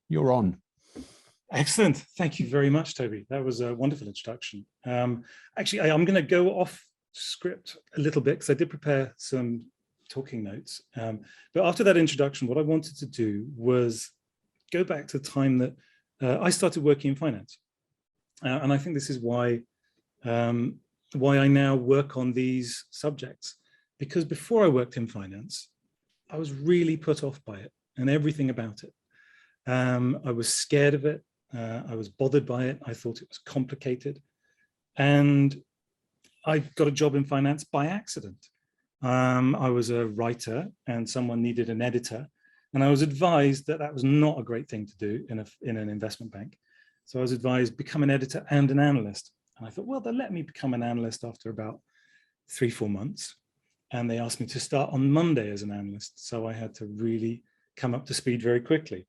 You're on. Excellent. Thank you very much, Toby. That was a wonderful introduction. Actually, I'm going to go off script a little bit because I did prepare some talking notes. But after that introduction, what I wanted to do was go back to the time that I started working in finance. And I think this is why I now work on these subjects. Because before I worked in finance, I was really put off by it and everything about it. I was scared of it. I was bothered by it. I thought it was complicated. And I got a job in finance by accident. I was a writer and someone needed an editor. And I was advised that that was not a great thing to do in an investment bank. So I was advised, become an editor and an analyst. And I thought, well, they'll let me become an analyst after about 3-4 months. And they asked me to start on Monday as an analyst. So I had to really come up to speed very quickly,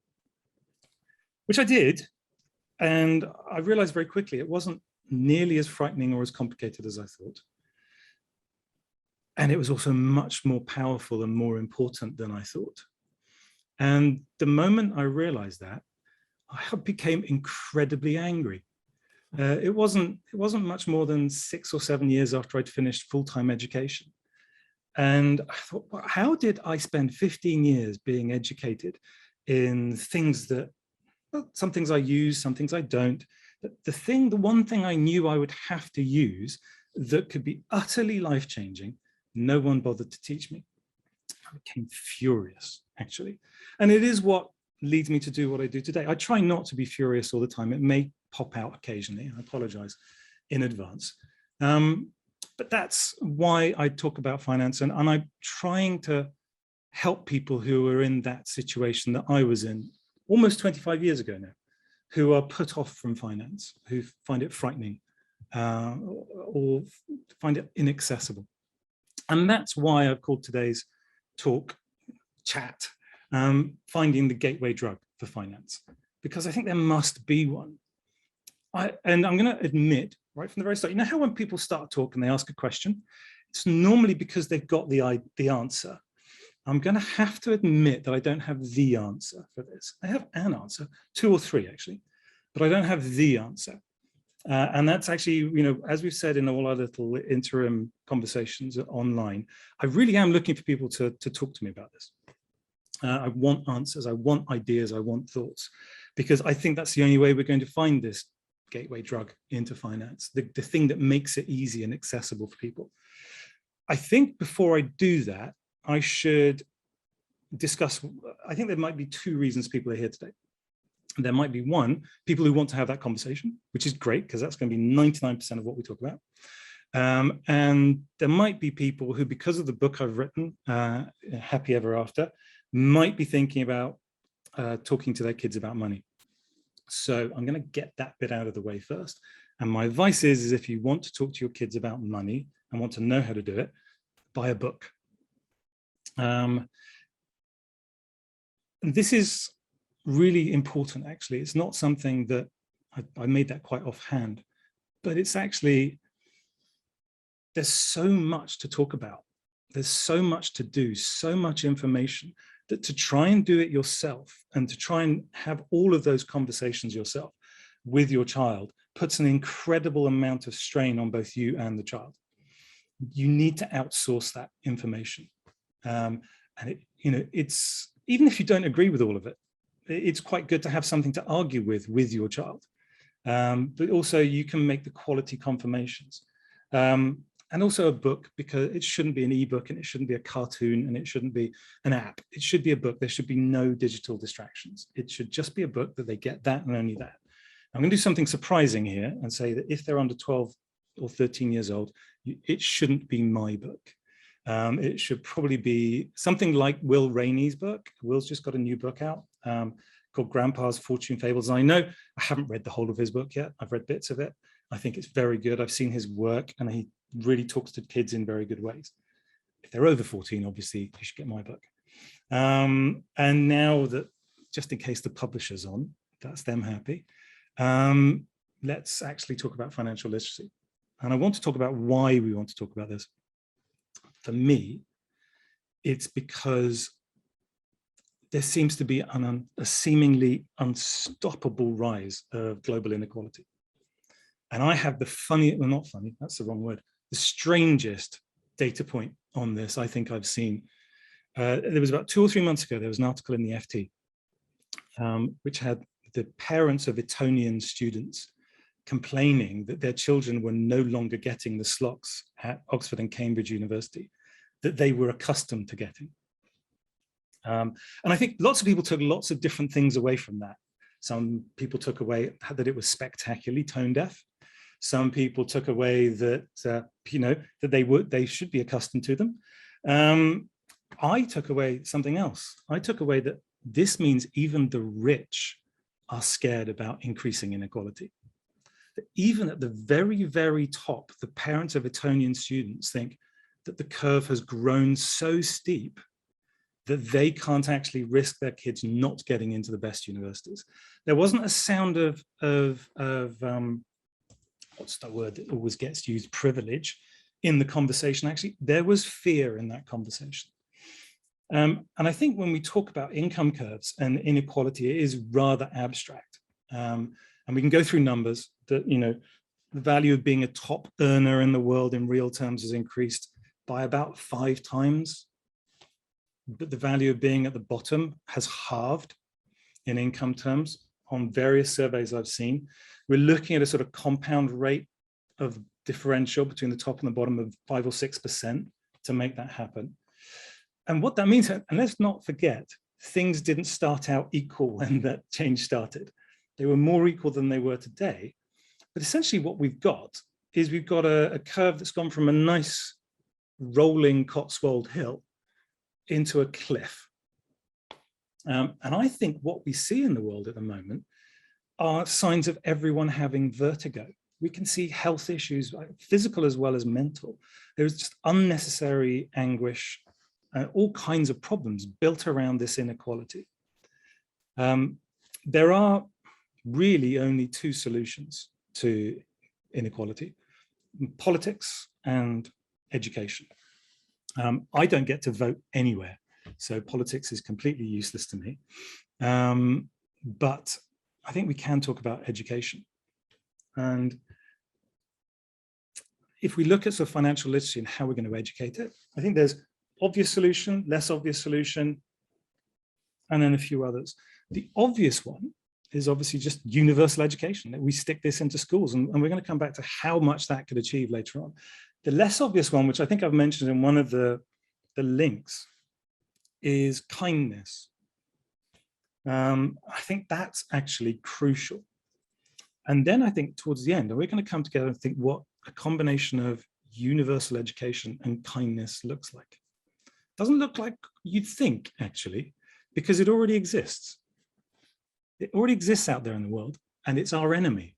which I did. And I realized very quickly it wasn't nearly as frightening or as complicated as I thought. And it was also much more powerful and more important than I thought. And the moment I realized that, I became incredibly angry. It wasn't much more than 6 or 7 years after I'd finished full-time education. And I thought, well, how did I spend 15 years being educated in things that, well, some things I use, some things I don't. But the one thing I knew I would have to use that could be utterly life-changing, no one bothered to teach me. I became furious, actually. And it is what leads me to do what I do today. I try not to be furious all the time. It may pop out occasionally. I apologize in advance. But that's why I talk about finance. And I'm trying to help people who are in that situation that I was in almost 25 years ago now, who are put off from finance, who find it frightening or find it inaccessible. And that's why I've called today's chat, finding the gateway drug for finance, because I think there must be one. And I'm going to admit right from the very start, you know how when people start talking, they ask a question, it's normally because they've got the answer. I'm going to have to admit that I don't have the answer for this. I have an answer, 2 or 3 actually, but I don't have the answer. And that's actually, you know, as we've said in all our little interim conversations online, I really am looking for people to talk to me about this. I want answers, I want ideas, I want thoughts, because I think that's the only way we're going to find this gateway drug into finance, the thing that makes it easy and accessible for people. I think before I do that, I should discuss, I think there might be 2 reasons people are here today. There might be 1, people who want to have that conversation, which is great because that's going to be 99% of what we talk about. And there might be people who, because of the book I've written, Happy Ever After, might be thinking about talking to their kids about money. So I'm going to get that bit out of the way first. And my advice is if you want to talk to your kids about money and want to know how to do it, buy a book. This is really important, actually. It's not something that I made that quite offhand, but it's actually, there's so much to talk about. There's so much to do, so much information, that to try and do it yourself and to try and have all of those conversations yourself with your child puts an incredible amount of strain on both you and the child. You need to outsource that information. And it's, even if you don't agree with all of it, it's quite good to have something to argue with your child. But also you can make the quality confirmations. And also a book, because it shouldn't be an ebook and it shouldn't be a cartoon and it shouldn't be an app. It should be a book. There should be no digital distractions. It should just be a book that they get that and only that. I'm going to do something surprising here and say that if they're under 12 or 13 years old, it shouldn't be my book. It should probably be something like Will Rainey's book. Will's just got a new book out called Grandpa's Fortune Fables. And I know I haven't read the whole of his book yet. I've read bits of it. I think it's very good. I've seen his work and he really talks to kids in very good ways. If they're over 14, obviously, you should get my book. And now that, just in case the publisher's on, that's them happy, let's actually talk about financial literacy. And I want to talk about why we want to talk about this. For me, it's because there seems to be a seemingly unstoppable rise of global inequality. And I have the funny, well, not funny, that's the wrong word, the strangest data point on this I think I've seen. There was about 2 or 3 months ago, there was an article in the FT, which had the parents of Etonian students complaining that their children were no longer getting the slots at Oxford and Cambridge University that they were accustomed to getting. And I think lots of people took lots of different things away from that. Some people took away that it was spectacularly tone deaf. Some people took away that, that they should be accustomed to them. I took away something else. I took away that this means even the rich are scared about increasing inequality. That even at the very, very top, the parents of Etonian students think that the curve has grown so steep that they can't actually risk their kids not getting into the best universities. There wasn't a sound of what's the word that always gets used, privilege, in the conversation. Actually, there was fear in that conversation. And I think when we talk about income curves and inequality, it is rather abstract. And we can go through numbers that, the value of being a top earner in the world in real terms has increased by about 5 times. But the value of being at the bottom has halved in income terms on various surveys I've seen. We're looking at a sort of compound rate of differential between the top and the bottom of 5 or 6% to make that happen. And what that means, and let's not forget, things didn't start out equal when that change started. They were more equal than they were today. But essentially what we've got is we've got a curve that's gone from a nice rolling Cotswold hill into a cliff. And I think what we see in the world at the moment are signs of everyone having vertigo. We can see health issues, physical as well as mental. There's just unnecessary anguish, all kinds of problems built around this inequality. There are really only 2 solutions to inequality: politics and education. I don't get to vote anywhere, so politics is completely useless to me. But I think we can talk about education. And if we look at sort of financial literacy and how we're going to educate it, I think there's obvious solution, less obvious solution, and then a few others. The obvious one is obviously just universal education, that we stick this into schools, and we're going to come back to how much that could achieve later on. The less obvious one, which I think I've mentioned in one of the links, is kindness. I think that's actually crucial. And then I think towards the end, we're going to come together and think what a combination of universal education and kindness looks like. Doesn't look like you'd think, actually, because it already exists. It already exists out there in the world, and it's our enemy.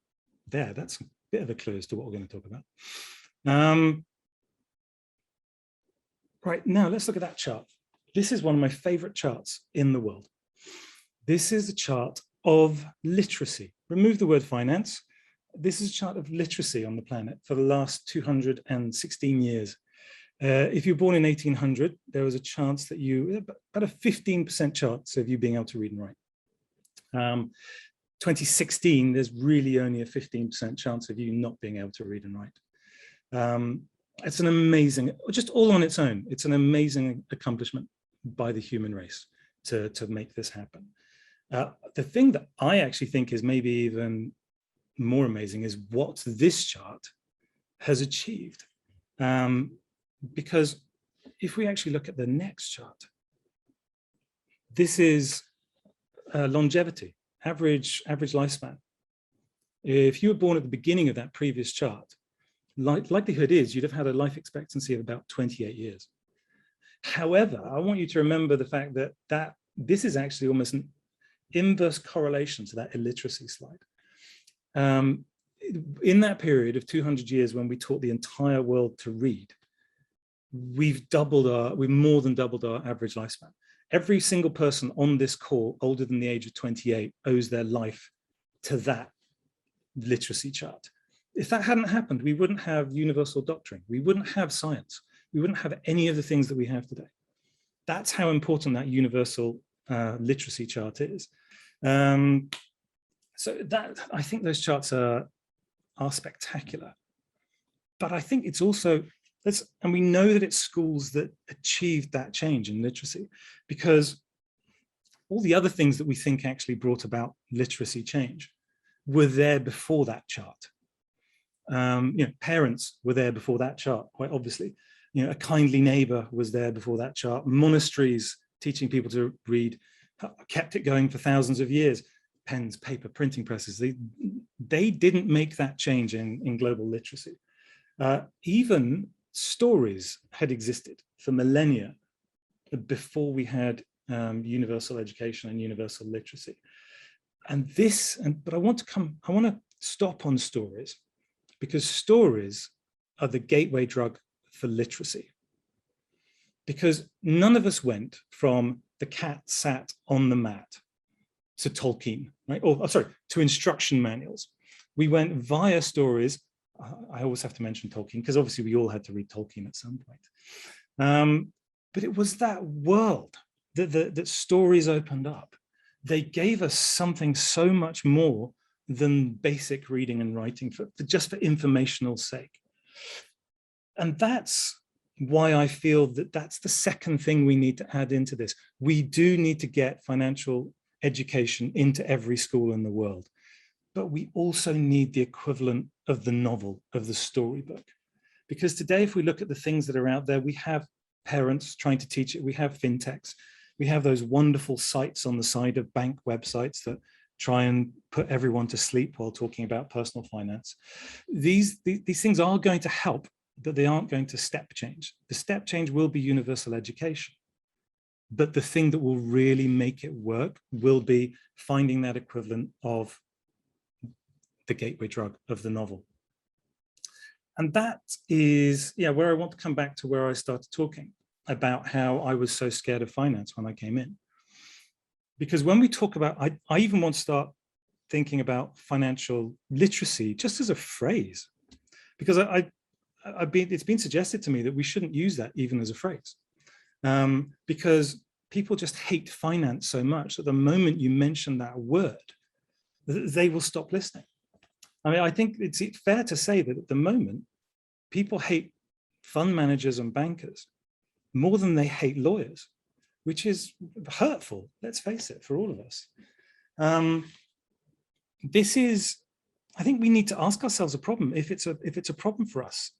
There, that's a bit of a clue as to what we're going to talk about. Right, now let's look at that chart. This is one of my favorite charts in the world. This is a chart of literacy. Remove the word finance. This is a chart of literacy on the planet for the last 216 years. If you're born in 1800, there was a chance that about a 15% chance of you being able to read and write. 2016, there's really only a 15% chance of you not being able to read and write. It's an amazing, just all on its own, it's an amazing accomplishment by the human race to make this happen. The thing that I actually think is maybe even more amazing is what this chart has achieved. Because if we actually look at the next chart, this is longevity, average lifespan. If you were born at the beginning of that previous chart, likelihood is you'd have had a life expectancy of about 28 years. However, I want you to remember the fact that this is actually almost an inverse correlation to that illiteracy slide. In that period of 200 years when we taught the entire world to read, we've more than doubled our average lifespan. Every single person on this call older than the age of 28 owes their life to that literacy chart. If that hadn't happened, we wouldn't have universal doctrine. We wouldn't have science. We wouldn't have any of the things that we have today. That's how important that universal literacy chart is. So that, I think those charts are spectacular. But I think it's also, and we know that it's schools that achieved that change in literacy, because all the other things that we think actually brought about literacy change were there before that chart. Parents were there before that chart, quite obviously. A kindly neighbor was there before that chart. Monasteries teaching people to read kept it going for thousands of years. Pens, paper, printing presses, they didn't make that change in global literacy. Even stories had existed for millennia before we had universal education and universal literacy. But I want to stop on stories, because stories are the gateway drug for literacy. Because none of us went from the cat sat on the mat to Tolkien, right? Or sorry, to instruction manuals. We went via stories. I always have to mention Tolkien, because obviously we all had to read Tolkien at some point. But it was that world that stories opened up. They gave us something so much more than basic reading and writing just for informational sake. And that's why I feel that that's the second thing we need to add into this. We do need to get financial education into every school in the world, but we also need the equivalent of the novel, of the storybook. Because today, if we look at the things that are out there, we have parents trying to teach it, we have fintechs, we have those wonderful sites on the side of bank websites that try and put everyone to sleep while talking about personal finance. These things are going to help, but they aren't going to step change. The step change will be universal education. But the thing that will really make it work will be finding that equivalent of the gateway drug of the novel. And that is, where I want to come back to where I started talking about how I was so scared of finance when I came in. Because when we talk about, I even want to start thinking about financial literacy just as a phrase, because it's been suggested to me that we shouldn't use that even as a phrase, because people just hate finance so much that the moment you mention that word, they will stop listening. I mean, I think it's fair to say that at the moment, people hate fund managers and bankers more than they hate lawyers, which is hurtful, let's face it, for all of us. I think we need to ask ourselves a problem, if it's a problem for us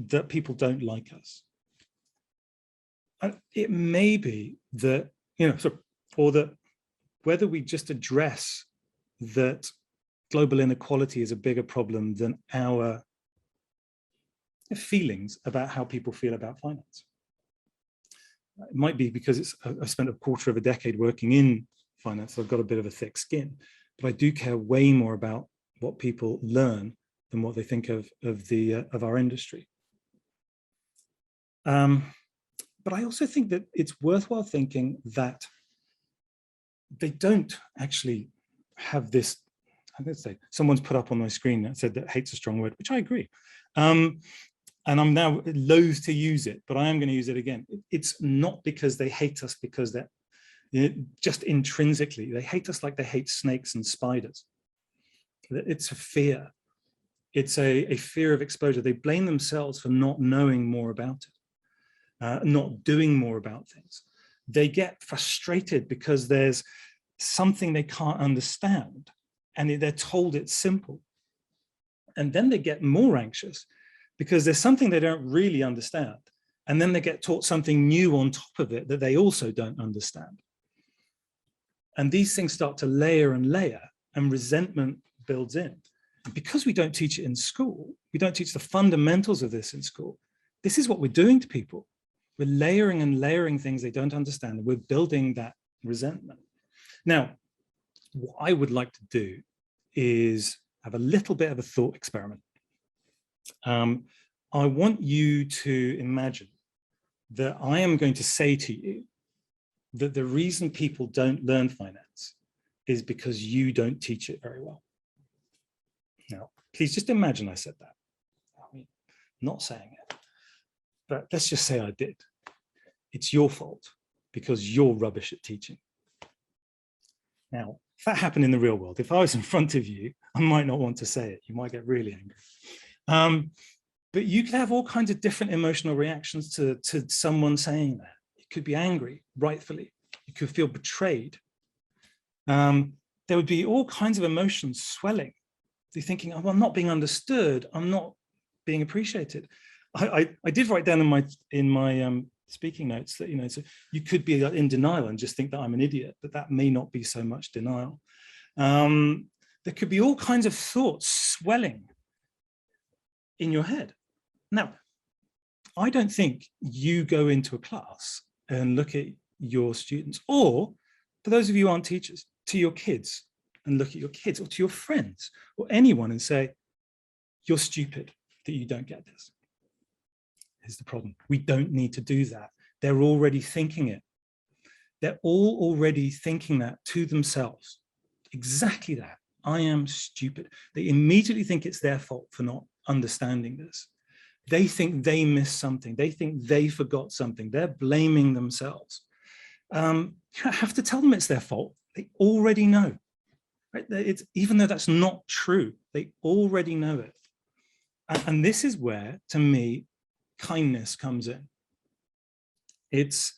that people don't like us. It may be that, or that whether we just address that global inequality is a bigger problem than our feelings about how people feel about finance. It might be because I've spent a quarter of a decade working in finance, so I've got a bit of a thick skin, but I do care way more about what people learn than what they think of our industry. But I also think that it's worthwhile thinking that they don't actually have this, I'm going to say, someone's put up on my screen that said that hate's a strong word, which I agree. And I'm now loath to use it, but I am going to use it again. It's not because they hate us, because they're just intrinsically, they hate us like they hate snakes and spiders. It's a fear. It's a fear of exposure. They blame themselves for not knowing more about it, not doing more about things. They get frustrated because there's something they can't understand and they're told it's simple. And then they get more anxious because there's something they don't really understand. And then they get taught something new on top of it that they also don't understand. And these things start to layer and layer, and resentment builds in. And because we don't teach it in school, we don't teach the fundamentals of this in school, this is what we're doing to people. We're layering and layering things they don't understand, and we're building that resentment. Now, what I would like to do is have a little bit of a thought experiment. I want you to imagine that I am going to say to you that the reason people don't learn finance is because you don't teach it very well. Now, please just imagine I said that. I mean, not saying it, but let's just say I did. It's your fault because you're rubbish at teaching. Now, if that happened in the real world, if I was in front of you, I might not want to say it. You might get really angry. But you could have all kinds of different emotional reactions to someone saying that. You could be angry, rightfully. You could feel betrayed. There would be all kinds of emotions swelling. You're thinking, oh, well, I'm not being understood. I'm not being appreciated. I did write down in my speaking notes that, so you could be in denial and just think that I'm an idiot, but that may not be so much denial. There could be all kinds of thoughts swelling in your head. Now, I don't think you go into a class and look at your students, or for those of you who aren't teachers, to your kids and look at your kids, or to your friends or anyone and say, you're stupid that you don't get this. Here's the problem. We don't need to do that. They're already thinking it. They're all already thinking that to themselves. Exactly that. I am stupid. They immediately think it's their fault for not understanding this. They think they missed something. They think they forgot something. They're blaming themselves. You don't have to tell them it's their fault. They already know. Right? Even though that's not true, they already know it. And this is where, to me, kindness comes in. It's,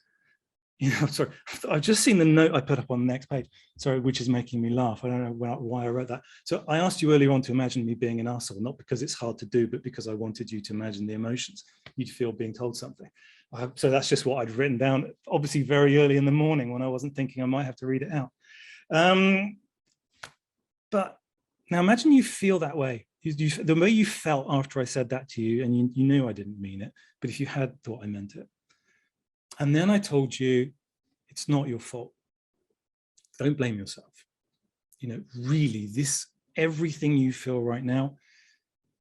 sorry, I've just seen the note I put up on the next page, sorry, which is making me laugh. I don't know why I wrote that. So I asked you earlier on to imagine me being an arsehole, not because it's hard to do, but because I wanted you to imagine the emotions you'd feel being told something. So that's just what I'd written down, obviously very early in the morning when I wasn't thinking I might have to read it out. But now imagine you feel that way. The way you felt after I said that to you, and you knew I didn't mean it, but if you had thought I meant it. And then I told you, it's not your fault. Don't blame yourself. Really, everything you feel right now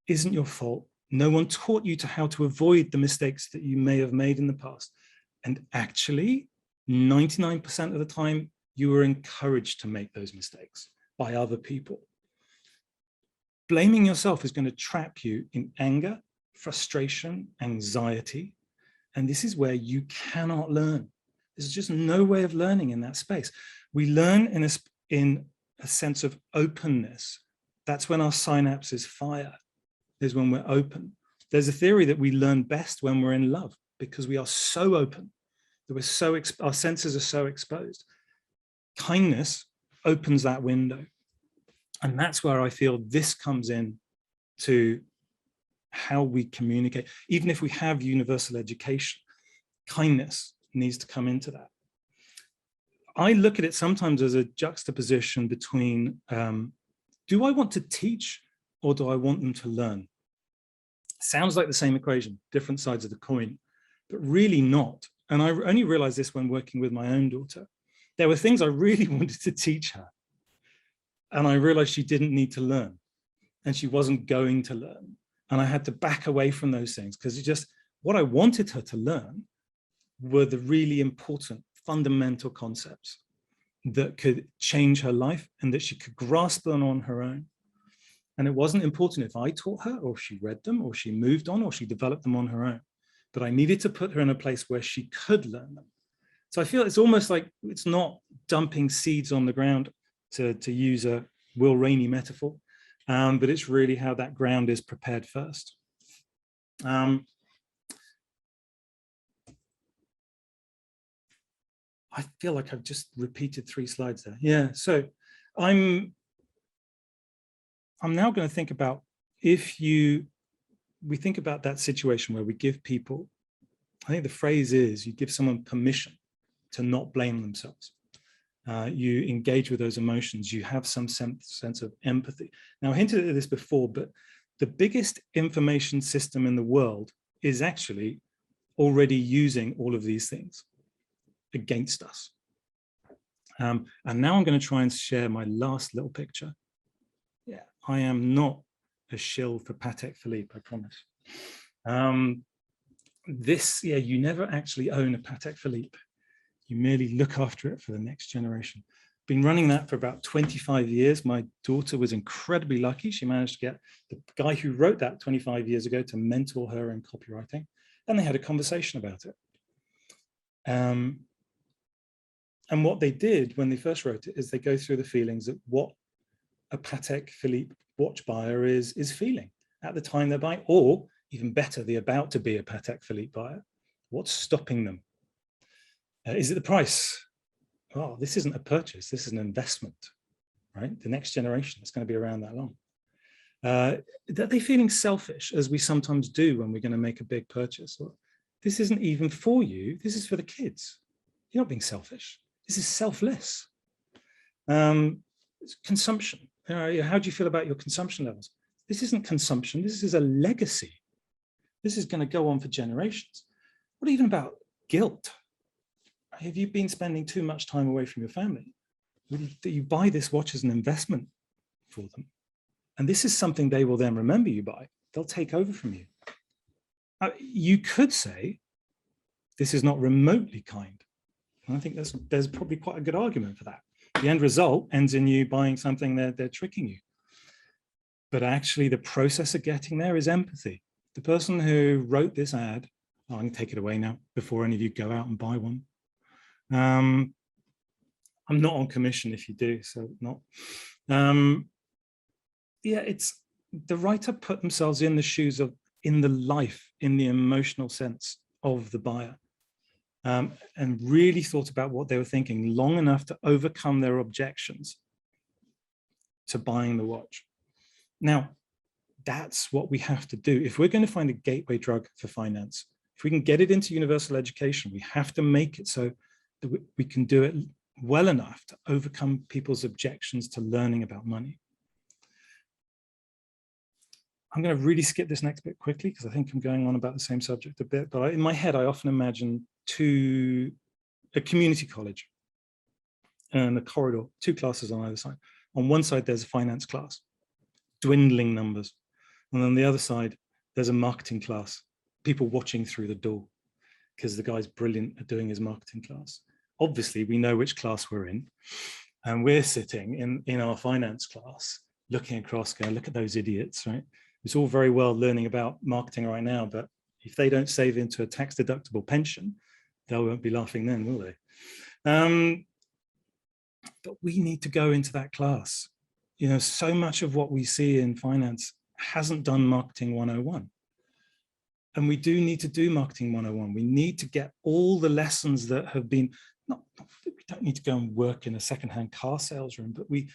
isn't your fault. No one taught you how to avoid the mistakes that you may have made in the past. And actually, 99% of the time, you were encouraged to make those mistakes by other people. Blaming yourself is going to trap you in anger, frustration, anxiety. And this is where you cannot learn. There's just no way of learning in that space. We learn in a sense of openness. That's when our synapses fire, is when we're open. There's a theory that we learn best when we're in love, because we are so open, that our senses are so exposed. Kindness opens that window. And that's where I feel this comes in to how we communicate. Even if we have universal education, kindness needs to come into that. I look at it sometimes as a juxtaposition between, do I want to teach or do I want them to learn? Sounds like the same equation, different sides of the coin, but really not. And I only realized this when working with my own daughter. There were things I really wanted to teach her. And I realized she didn't need to learn and she wasn't going to learn. And I had to back away from those things because what I wanted her to learn were the really important fundamental concepts that could change her life and that she could grasp them on her own. And it wasn't important if I taught her or she read them or she moved on or she developed them on her own, but I needed to put her in a place where she could learn them. So I feel it's almost like it's not dumping seeds on the ground, to use a Will Rainey metaphor, but it's really how that ground is prepared first. I feel like I've just repeated 3 slides there. Yeah, so I'm now going to think about we think about that situation where we give people, I think the phrase is, you give someone permission to not blame themselves. You engage with those emotions, you have some sense of empathy. Now, I hinted at this before, but the biggest information system in the world is actually already using all of these things against us. And now I'm going to try and share my last little picture. Yeah, I am not a shill for Patek Philippe, I promise. You never actually own a Patek Philippe. You merely look after it for the next generation. Been running that for about 25 years. My daughter was incredibly lucky. She managed to get the guy who wrote that 25 years ago to mentor her in copywriting. And they had a conversation about it. And And what they did when they first wrote it is they go through the feelings of what a Patek Philippe watch buyer is feeling at the time they're buying, or even better, the about to be a Patek Philippe buyer. What's stopping them? Is it the price? Oh, this isn't a purchase, this is an investment, right? The next generation is going to be around that long. Are they feeling selfish, as we sometimes do when we're going to make a big purchase? Or, this isn't even for you, this is for the kids. You're not being selfish. This is selfless. It's consumption. How do you feel about your consumption levels? This isn't consumption, this is a legacy. This is going to go on for generations. What even about guilt? Have you been spending too much time away from your family? You buy this watch as an investment for them. And this is something they will then remember you by. They'll take over from you. You could say, this is not remotely kind. And I think there's probably quite a good argument for that. The end result ends in you buying something they're tricking you. But actually the process of getting there is empathy. The person who wrote this ad, I'm going to take it away now before any of you go out and buy one. I'm not on commission if you do, so not. Yeah, it's the writer put themselves in the shoes of, in the life, in the emotional sense of the buyer, and really thought about what they were thinking long enough to overcome their objections to buying the watch. Now, that's what we have to do. If we're going to find a gateway drug for finance, if we can get it into universal education, we have to make it so that we can do it well enough to overcome people's objections to learning about money. I'm going to really skip this next bit quickly because I think I'm going on about the same subject a bit, but in my head, I often imagine a community college and a corridor, two classes on either side. On one side, there's a finance class, dwindling numbers. And on the other side, there's a marketing class, people watching through the door because the guy's brilliant at doing his marketing class. Obviously, we know which class we're in, and we're sitting in our finance class, looking across, going, look at those idiots, right? It's all very well learning about marketing right now, but if they don't save into a tax-deductible pension, they won't be laughing then, will they? But we need to go into that class. You know, so much of what we see in finance hasn't done marketing 101. And we do need to do marketing 101. We need to get all the lessons that have been, we don't need to go and work in a secondhand car sales room, but we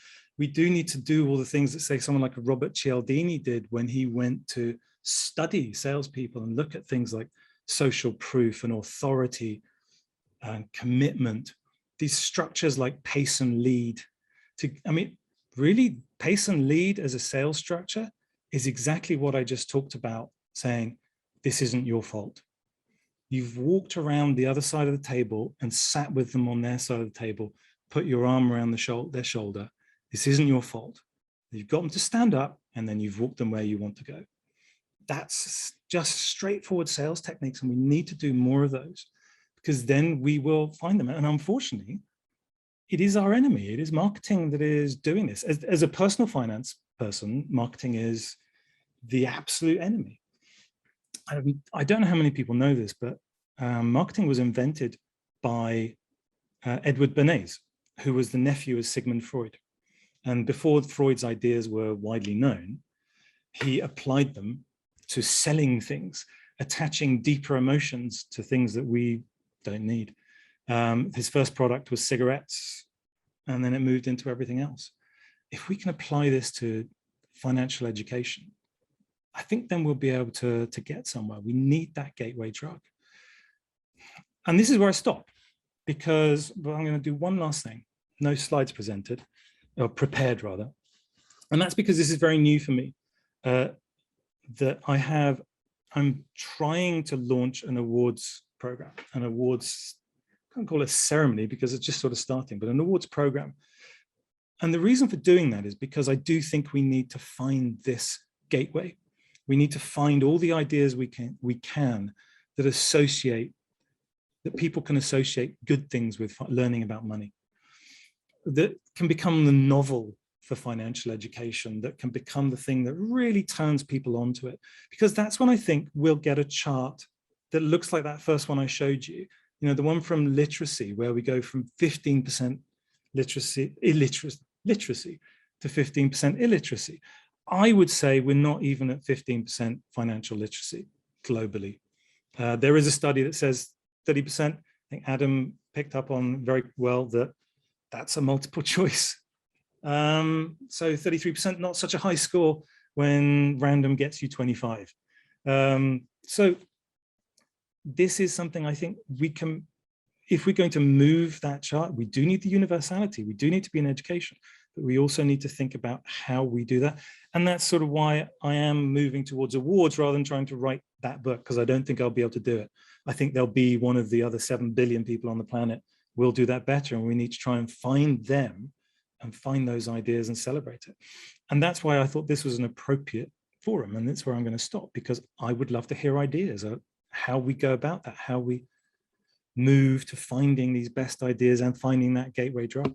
do need to do all the things that, say, someone like Robert Cialdini did when he went to study salespeople and look at things like social proof and authority and commitment, these structures like pace and lead. I mean, really, pace and lead as a sales structure is exactly what I just talked about, saying, this isn't your fault. You've walked around the other side of the table and sat with them on their side of the table, put your arm around their shoulder. This isn't your fault. You've got them to stand up and then you've walked them where you want to go. That's just straightforward sales techniques, and we need to do more of those because then we will find them. And unfortunately, it is our enemy. It is marketing that is doing this. As a personal finance person, marketing is the absolute enemy. I don't know how many people know this, but marketing was invented by Edward Bernays, who was the nephew of Sigmund Freud. And before Freud's ideas were widely known, he applied them to selling things, attaching deeper emotions to things that we don't need. His first product was cigarettes, and then it moved into everything else. If we can apply this to financial education, I think then we'll be able to get somewhere. We need that gateway drug. And this is where I stop, because I'm going to do one last thing. No slides presented, or prepared rather. And that's because this is very new for me. That I'm trying to launch an awards program, an awards, I can't call it a ceremony because it's just sort of starting, but an awards program. And the reason for doing that is because I do think we need to find this gateway. We need to find all the ideas we can that people can associate good things with learning about money, that can become the novel for financial education, that can become the thing that really turns people onto it. Because that's when I think we'll get a chart that looks like that first one I showed you, You know, the one from literacy, where we go from 15% literacy to 15% illiteracy. I would say we're not even at 15% financial literacy globally. There is a study that says 30%. I think Adam picked up on very well that that's a multiple choice. So 33%, not such a high score when random gets you 25. So this is something I think we can, if we're going to move that chart, we do need the universality. We do need to be in education, but we also need to think about how we do that. And that's sort of why I am moving towards awards rather than trying to write that book, because I don't think I'll be able to do it. I think there'll be one of the other 7 billion people on the planet will do that better. And we need to try and find them and find those ideas and celebrate it. And that's why I thought this was an appropriate forum. And that's where I'm going to stop, because I would love to hear ideas of how we go about that, how we move to finding these best ideas and finding that gateway drug.